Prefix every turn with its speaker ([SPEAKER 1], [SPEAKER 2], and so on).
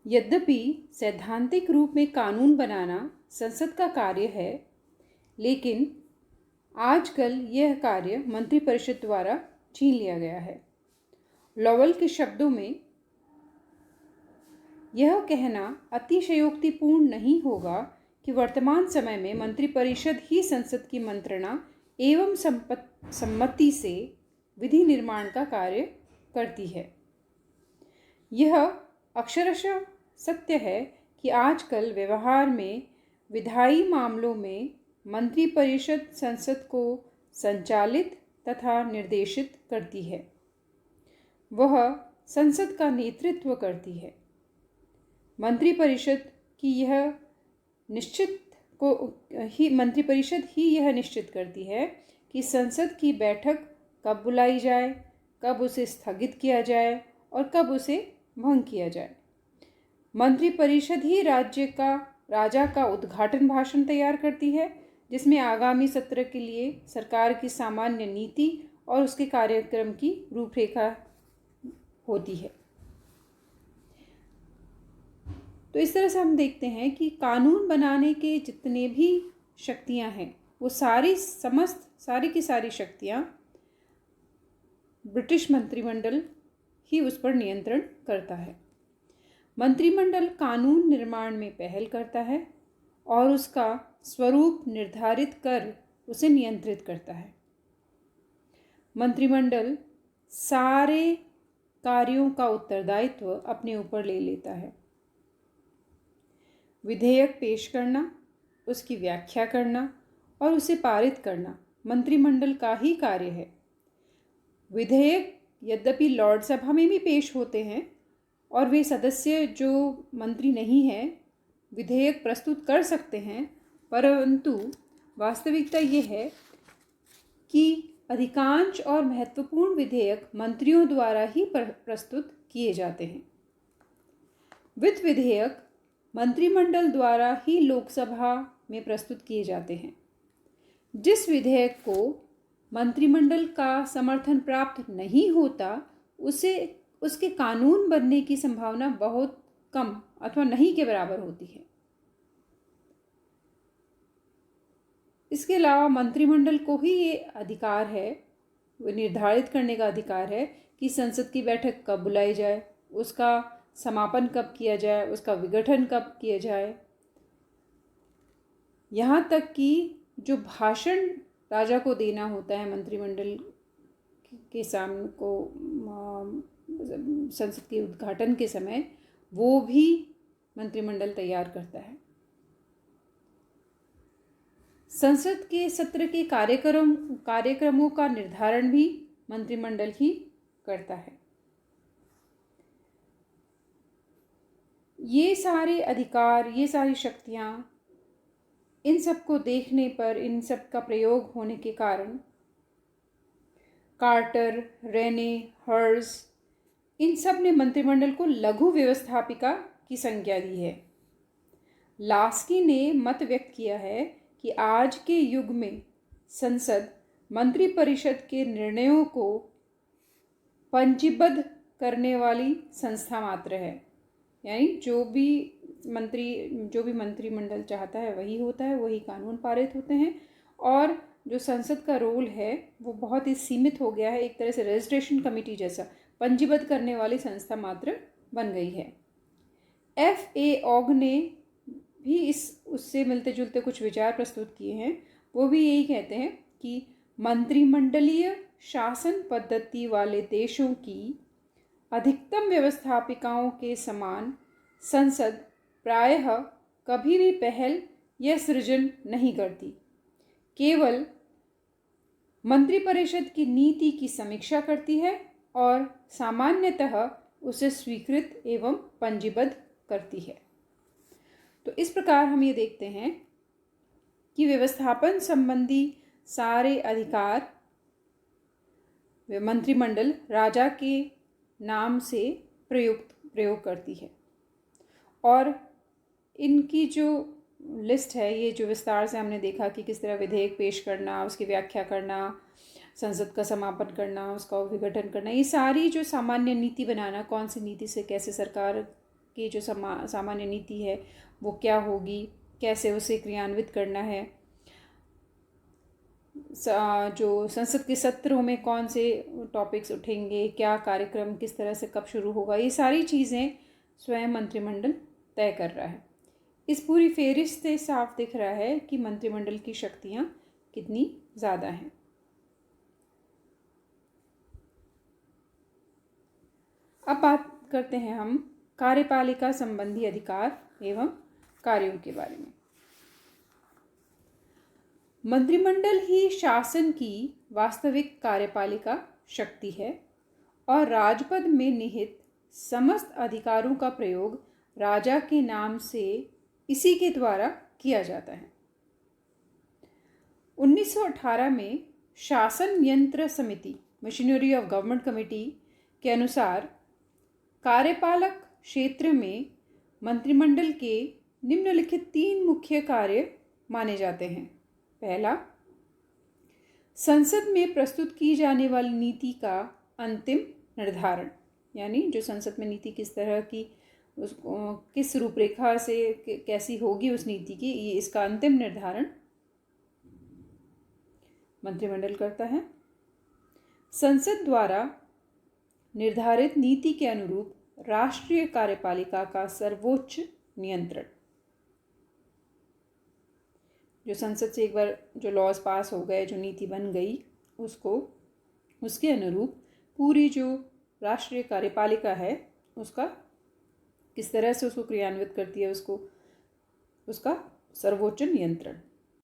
[SPEAKER 1] यद्यपि सैद्धांतिक रूप में कानून बनाना संसद का कार्य है, लेकिन आजकल यह कार्य मंत्रिपरिषद द्वारा छीन लिया गया है। लॉवेल के शब्दों में यह कहना अतिशयोक्तिपूर्ण नहीं होगा कि वर्तमान समय में मंत्रिपरिषद ही संसद की मंत्रणा एवं सम्मति से विधि निर्माण का कार्य करती है। यह अक्षरशः सत्य है कि आजकल व्यवहार में विधायी मामलों में मंत्रिपरिषद संसद को संचालित तथा निर्देशित करती है। वह संसद का नेतृत्व करती है। मंत्रिपरिषद यह निश्चित करती है कि संसद की बैठक कब बुलाई जाए, कब उसे स्थगित किया जाए और कब उसे भंग किया जाए। मंत्रिपरिषद ही राजा का उद्घाटन भाषण तैयार करती है, जिसमें आगामी सत्र के लिए सरकार की सामान्य नीति और उसके कार्यक्रम की रूपरेखा होती है। तो इस तरह से हम देखते हैं कि कानून बनाने के जितने भी शक्तियां हैं, वो सारी की सारी शक्तियां ब्रिटिश मंत्रिमंडल ही उस पर नियंत्रण करता है। मंत्रिमंडल कानून निर्माण में पहल करता है और उसका स्वरूप निर्धारित कर उसे नियंत्रित करता है। मंत्रिमंडल सारे कार्यों का उत्तरदायित्व अपने ऊपर ले लेता है। विधेयक पेश करना, उसकी व्याख्या करना और उसे पारित करना मंत्रिमंडल का ही कार्य है। विधेयक यद्यपि लॉर्ड सभा में भी पेश होते हैं और वे सदस्य जो मंत्री नहीं हैं विधेयक प्रस्तुत कर सकते हैं, परंतु वास्तविकता ये है कि अधिकांश और महत्वपूर्ण विधेयक मंत्रियों द्वारा ही प्रस्तुत किए जाते हैं। वित्त विधेयक मंत्रिमंडल द्वारा ही लोकसभा में प्रस्तुत किए जाते हैं। जिस विधेयक को मंत्रिमंडल का समर्थन प्राप्त नहीं होता, उसके कानून बनने की संभावना बहुत कम अथवा नहीं के बराबर होती है। इसके अलावा मंत्रिमंडल को ही ये अधिकार है, वो निर्धारित करने का अधिकार है कि संसद की बैठक कब बुलाई जाए, उसका समापन कब किया जाए, उसका विघटन कब किया जाए। यहाँ तक कि जो भाषण राजा को देना होता है मंत्रिमंडल के सामने को संसद के उद्घाटन के समय, वो भी मंत्रिमंडल तैयार करता है। संसद के सत्र के कार्यक्रमों का निर्धारण भी मंत्रिमंडल ही करता है। ये सारे अधिकार, ये सारी शक्तियाँ, इन सब को देखने पर, इन सब का प्रयोग होने के कारण कार्टर, रेने, हर्ज, इन सब ने मंत्रिमंडल को लघु व्यवस्थापिका की संज्ञा दी है। लास्की ने मत व्यक्त किया है कि आज के युग में संसद मंत्रिपरिषद के निर्णयों को पंजीबद्ध करने वाली संस्था मात्र है। यानी जो भी मंत्रिमंडल चाहता है वही होता है, वही कानून पारित होते हैं, और जो संसद का रोल है वो बहुत ही सीमित हो गया है। एक तरह से रजिस्ट्रेशन कमेटी जैसा पंजीबद्ध करने वाली संस्था मात्र बन गई है। F.A. ऑग ने भी उससे मिलते जुलते कुछ विचार प्रस्तुत किए हैं। वो भी यही कहते हैं कि मंत्रिमंडलीय शासन पद्धति वाले देशों की अधिकतम व्यवस्थापिकाओं के समान संसद प्रायः कभी भी पहल या सृजन नहीं करती, केवल मंत्रिपरिषद की नीति की समीक्षा करती है और सामान्यतः उसे स्वीकृत एवं पंजीबद्ध करती है। तो इस प्रकार हम ये देखते हैं कि व्यवस्थापन संबंधी सारे अधिकार मंत्रिमंडल राजा के नाम से प्रयोग करती है। और इनकी जो लिस्ट है, ये जो विस्तार से हमने देखा कि किस तरह विधेयक पेश करना, उसकी व्याख्या करना, संसद का समापन करना, उसका विघटन करना, ये सारी जो सामान्य नीति बनाना, कौन सी नीति से कैसे सरकार की जो सामान्य नीति है वो क्या होगी, कैसे उसे क्रियान्वित करना है, जो संसद के सत्रों में कौन से टॉपिक्स उठेंगे, क्या कार्यक्रम किस तरह से कब शुरू होगा, ये सारी चीज़ें स्वयं मंत्रिमंडल तय कर रहा है। इस पूरी फेहरिस्त से साफ दिख रहा है कि मंत्रिमंडल की शक्तियाँ कितनी ज़्यादा हैं। अब बात करते हैं हम कार्यपालिका संबंधी अधिकार एवं कार्यों के बारे में। मंत्रिमंडल ही शासन की वास्तविक कार्यपालिका शक्ति है और राजपद में निहित समस्त अधिकारों का प्रयोग राजा के नाम से इसी के द्वारा किया जाता है। 1918 में शासन यंत्र समिति मशीनरी ऑफ गवर्नमेंट कमेटी के अनुसार कार्यपालक क्षेत्र में मंत्रिमंडल के निम्नलिखित 3 मुख्य कार्य माने जाते हैं। पहला, संसद में प्रस्तुत की जाने वाली नीति का अंतिम निर्धारण, यानी जो संसद में नीति किस तरह की, उसको किस रूपरेखा से कैसी होगी उस नीति की, ये इसका अंतिम निर्धारण मंत्रिमंडल करता है। संसद द्वारा निर्धारित नीति के अनुरूप राष्ट्रीय कार्यपालिका का सर्वोच्च नियंत्रण, जो संसद से एक बार जो लॉज पास हो गए, जो नीति बन गई, उसको उसके अनुरूप पूरी जो राष्ट्रीय कार्यपालिका है उसका किस तरह से उसको क्रियान्वित करती है, उसका सर्वोच्च नियंत्रण।